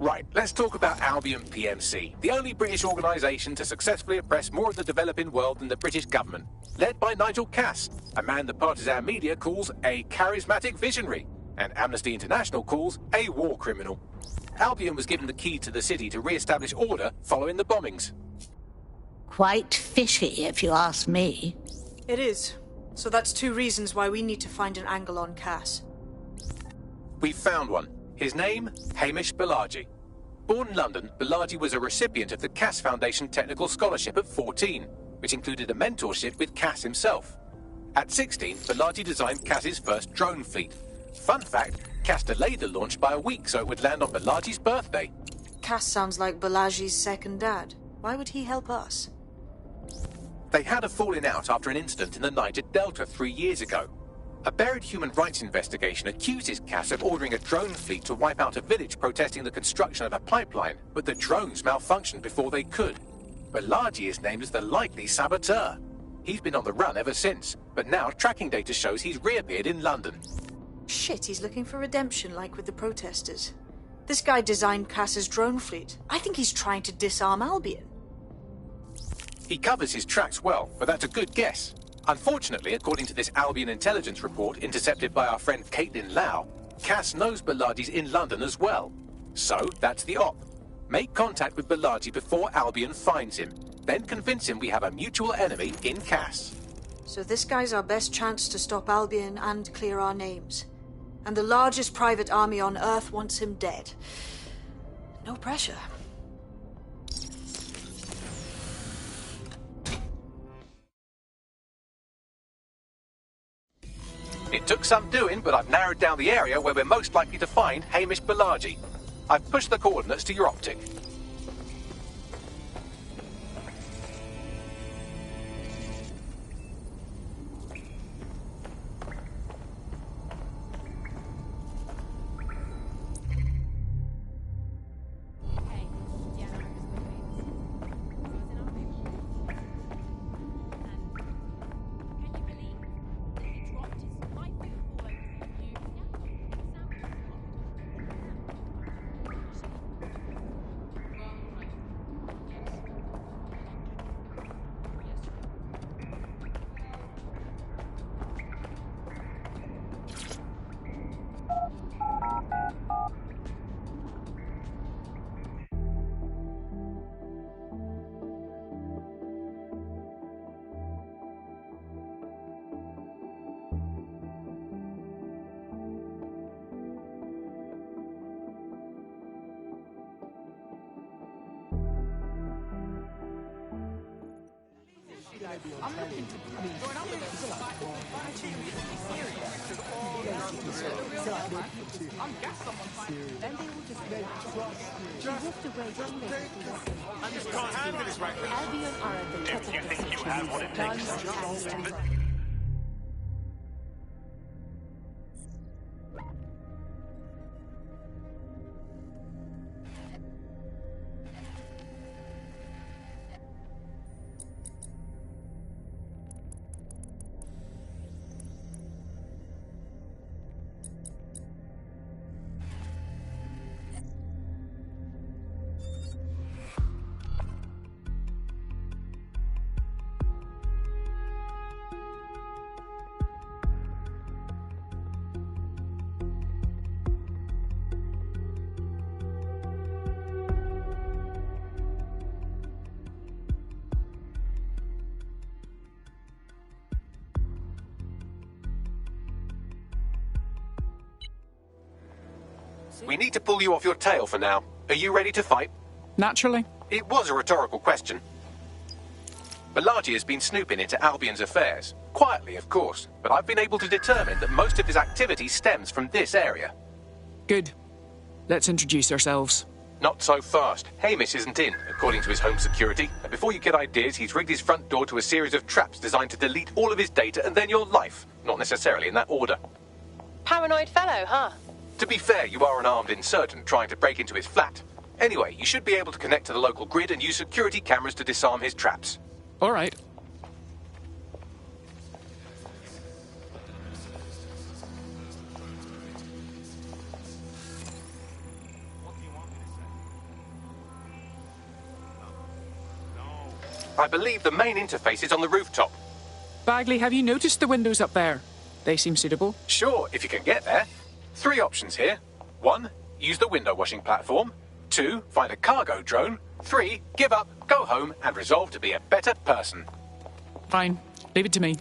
Right, let's talk about Albion PMC, the only British organisation to successfully oppress more of the developing world than the British government, led by Nigel Cass, a man the partisan media calls a charismatic visionary, and Amnesty International calls a war criminal. Albion was given the key to the city to re-establish order following the bombings. Quite fishy, if you ask me. It is. So that's 2 reasons why we need to find an angle on Cass. We've found one. His name, Hamish Balaji. Born in London, Balaji was a recipient of the Cass Foundation Technical Scholarship at 14, which included a mentorship with Cass himself. At 16, Balaji designed Cass's first drone fleet. Fun fact, Cass delayed the launch by a week so it would land on Balaji's birthday. Cass sounds like Balaji's second dad. Why would he help us? They had a falling out after an incident in the Niger Delta 3 years ago. A buried human rights investigation accuses Cass of ordering a drone fleet to wipe out a village protesting the construction of a pipeline, but the drones malfunctioned before they could. Balaji is named as the likely saboteur. He's been on the run ever since, but now tracking data shows he's reappeared in London. Shit, he's looking for redemption like with the protesters. This guy designed Cass's drone fleet. I think he's trying to disarm Albion. He covers his tracks well, but that's a good guess. Unfortunately, according to this Albion intelligence report intercepted by our friend Caitlin Lau, Cass knows Balaji's in London as well. So, that's the op. Make contact with Balaji before Albion finds him. Then convince him we have a mutual enemy in Cass. So this guy's our best chance to stop Albion and clear our names. And the largest private army on Earth wants him dead. No pressure. It took some doing, but I've narrowed down the area where we're most likely to find Hamish Balaji. I've pushed the coordinates to your optic. I'm looking to. I mean, I'm looking to I'm gas someone. Then they will I just can't handle this right now. Albion are at the top of the You think you have what it takes? We need to pull you off your tail for now. Are you ready to fight? Naturally. It was a rhetorical question. Balaji has been snooping into Albion's affairs. Quietly, of course, but I've been able to determine that most of his activity stems from this area. Good. Let's introduce ourselves. Not so fast. Hamish isn't in, according to his home security. And before you get ideas, he's rigged his front door to a series of traps designed to delete all of his data and then your life. Not necessarily in that order. Paranoid fellow, huh? To be fair, you are an armed insurgent trying to break into his flat. Anyway, you should be able to connect to the local grid and use security cameras to disarm his traps. All right. I believe the main interface is on the rooftop. Bagley, have you noticed the windows up there? They seem suitable. Sure, if you can get there. 3 options here. 1, use the window washing platform. 2, find a cargo drone. 3, give up, go home, and resolve to be a better person. Fine. Leave it to me.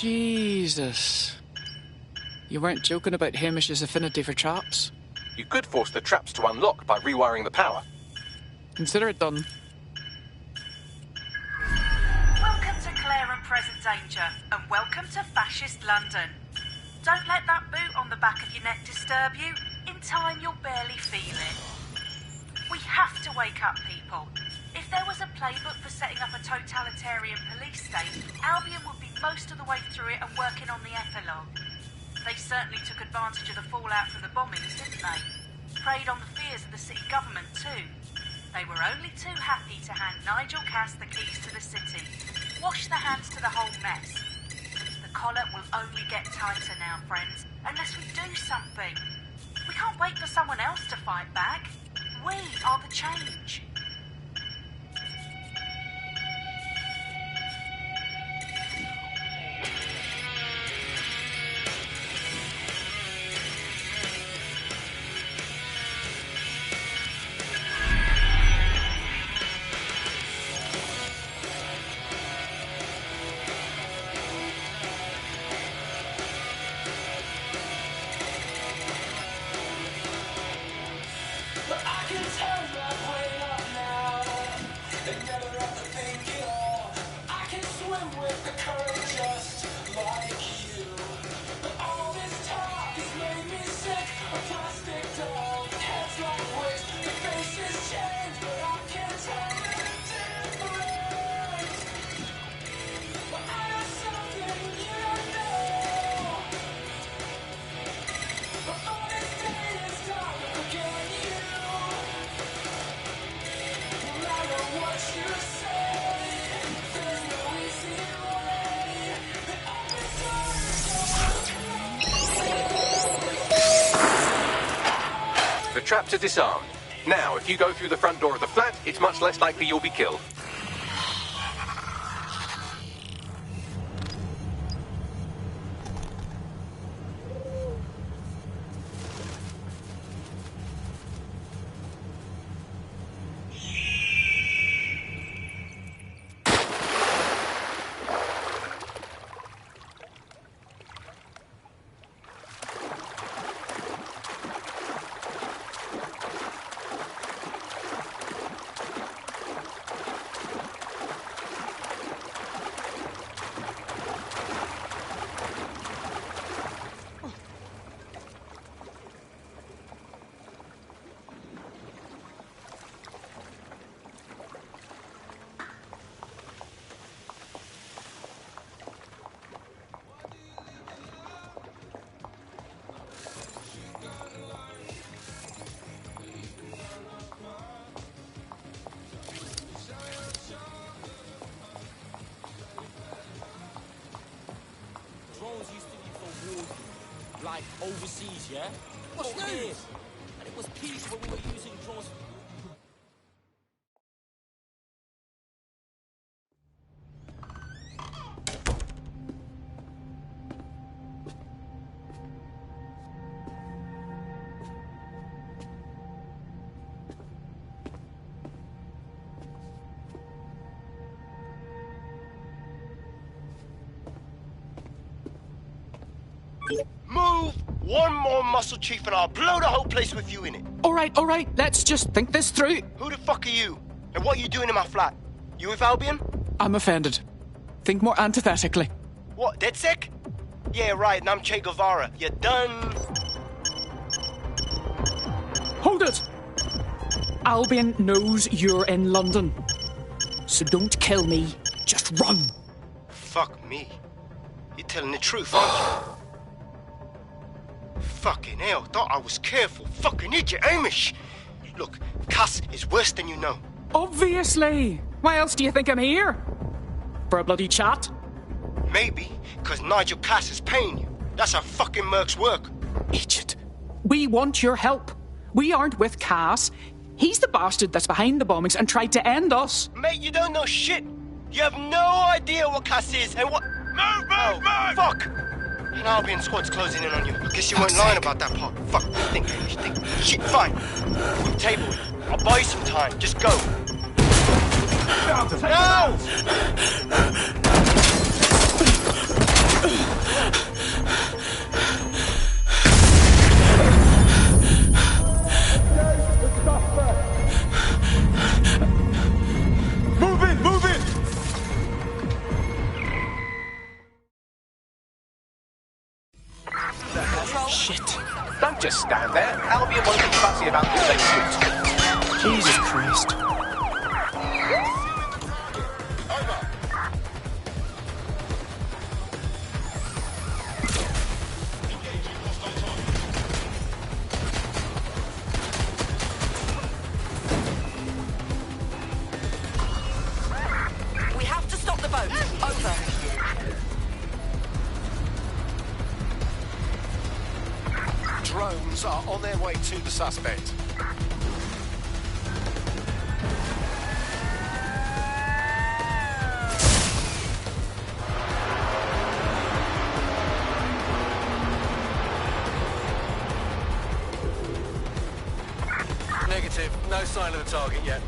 Jesus. You weren't joking about Hamish's affinity for traps? You could force the traps to unlock by rewiring the power. Consider it done. Welcome to Clare and Present Danger, and welcome to Fascist London. Don't let that boot on the back of your neck disturb you. In time, you'll barely feel it. We have to wake up people. If there was a playbook for setting up a totalitarian police state, Albion would be most of the way through it and working on the epilogue. They certainly took advantage of the fallout from the bombings, didn't they? Preyed on the fears of the city government too. They were only too happy to hand Nigel Cass the keys to the city. Wash the hands to the whole mess. The collar will only get tighter now, friends, unless we do something. We can't wait for someone else to fight back. We are the change. The traps are disarmed. Now, if you go through the front door of the flat, it's much less likely you'll be killed. Like overseas, yeah? What's new? And It was peace when we were using drones. Move one more muscle, Chief, and I'll blow the whole place with you in it. All right. Let's just think this through. Who the fuck are you? And what are you doing in my flat? You with Albion? I'm offended. Think more antithetically. What, DedSec? Yeah, right, and I'm Che Guevara. You done? Hold it! Albion knows you're in London. So don't kill me. Just run. Fuck me. You're telling the truth, aren't you? Fucking hell, thought I was careful. Fucking idiot, Amish. Look, Cass is worse than you know. Obviously. Why else do you think I'm here? For a bloody chat? Maybe, because Nigel Cass is paying you. That's how fucking mercs work. Idiot. We want your help. We aren't with Cass. He's the bastard that's behind the bombings and tried to end us. Mate, you don't know shit. You have no idea what Cass is and what... Move! Fuck! An Albion squad's closing in on you. I guess you weren't lying about that part. Fuck, think, Hamish, think. Shit, fine. We'll table it. I'll buy you some time. Just go. No! Move it! Shit. Don't just stand there. Albion won't be fussy about who they shoot. Jesus Christ. We have to stop the boat. Over. Drones are on their way to the suspect. Negative. No sign of the target yet.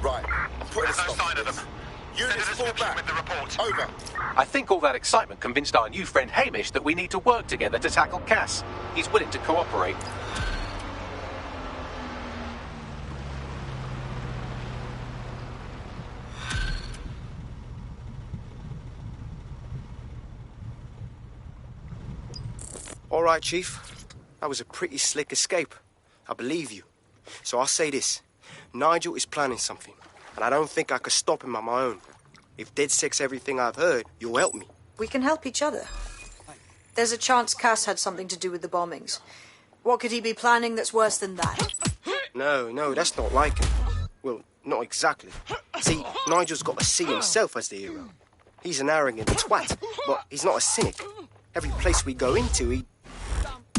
Right, I'm putting a stop to this. Units fall back. With the report. Over. I think all that excitement convinced our new friend Hamish that we need to work together to tackle Cass. He's willing to cooperate. All right, Chief. That was a pretty slick escape. I believe you. So I'll say this. Nigel is planning something, and I don't think I could stop him on my own. If DedSec's everything I've heard, you'll help me. We can help each other. There's a chance Cass had something to do with the bombings. What could he be planning that's worse than that? No, that's not like him. Well, not exactly. See, Nigel's got to see himself as the hero. He's an arrogant twat, but he's not a cynic. Every place we go into,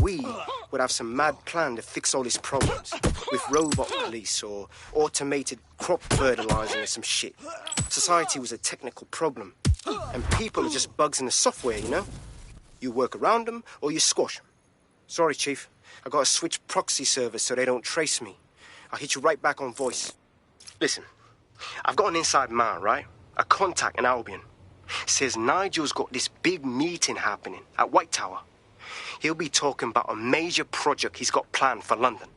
we would have some mad plan to fix all his problems. With robot police or automated crop fertilizing or some shit. Society was a technical problem. And people are just bugs in the software, you know? You work around them or you squash them. Sorry, Chief. I got to switch proxy servers so they don't trace me. I'll hit you right back on voice. Listen, I've got an inside man, right? A contact in Albion. Says Nigel's got this big meeting happening at White Tower. He'll be talking about a major project he's got planned for London.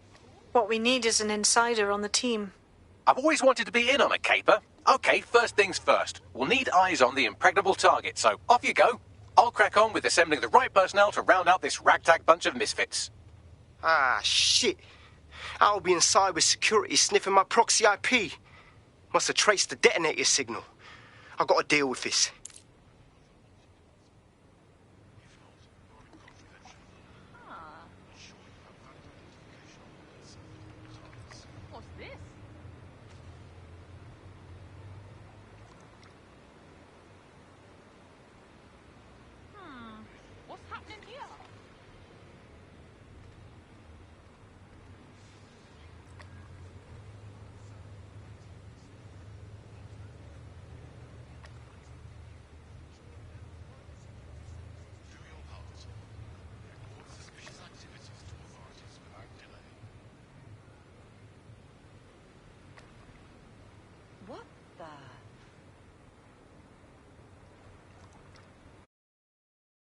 What we need is an insider on the team. I've always wanted to be in on a caper. Okay, first things first. We'll need eyes on the impregnable target, so off you go. I'll crack on with assembling the right personnel to round out this ragtag bunch of misfits. Ah, shit. Albion cybersecurity sniffing my proxy IP. Must have traced the detonator signal. I've got to deal with this.